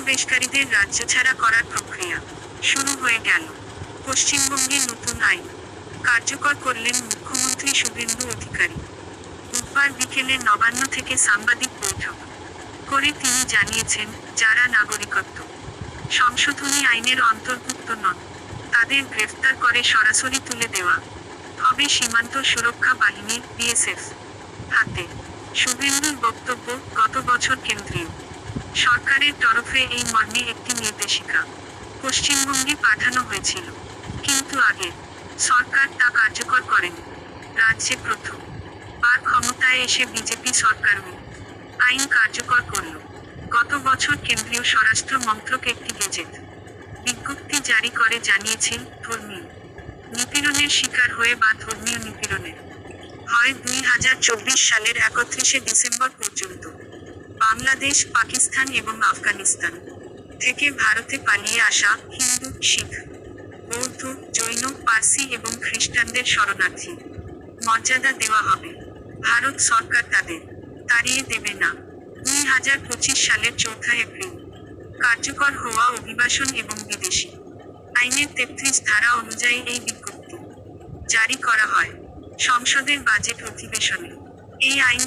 অনুপ্রবেশকারীদের রাজ্য ছাড়া করার প্রক্রিয়া শুরু হয়ে গেল। পশ্চিমবঙ্গে নতুন আইন কার্যকর করলেন মুখ্যমন্ত্রী শুভেন্দু অধিকারী। বুধবার বিকেলে নবান্ন থেকে সাংবাদিক বৈঠক করে তিনি জানিয়েছেন, যারা নাগরিকত্ব সংশোধনী আইনের অন্তর্ভুক্ত নন তাদের গ্রেফতার করে সরাসরি তুলে দেওয়া হবে সীমান্ত সুরক্ষা বাহিনী বিএসএফ হাতে। শুভেন্দুর বক্তব্য, গত বছর কেন্দ্রীয় সরকারের তরফে এই মর্মে একটি নির্দেশিকা পশ্চিমবঙ্গে পাঠানো হয়েছিল, কিন্তু আগে সরকার তা কার্যকর করেনি। রাজ্যে প্রথম বার ক্ষমতায় এসে বিজেপি সরকার আইন কার্যকর করল। গত বছর কেন্দ্রীয় স্বরাষ্ট্র মন্ত্রক একটি গেজেট বিজ্ঞপ্তি জারি করে জানিয়েছে, ধর্মীয় নিপীড়নের শিকার হয়ে বা ধর্মীয় নিপীড়নের হয় 2024 সালের 31শে ডিসেম্বর পর্যন্ত বাংলাদেশ, পাকিস্তান এবং আফগানিস্তান থেকে ভারতে পালিয়ে আসা হিন্দু, শিখ, বৌদ্ধ, জৈন, পার্সি এবং খ্রিস্টানদের শরণার্থী মর্যাদা দেওয়া হবে। ভারত সরকার তাদের তাড়িয়ে দেবে না। 2025 সালের 4 এপ্রিল কার্যকর হওয়া অভিবাসন এবং বিদেশি আইনের 33 ধারা অনুযায়ী এই বিজ্ঞপ্তি জারি করা হয়। সংসদের বাজেট অধিবেশনে এই আইন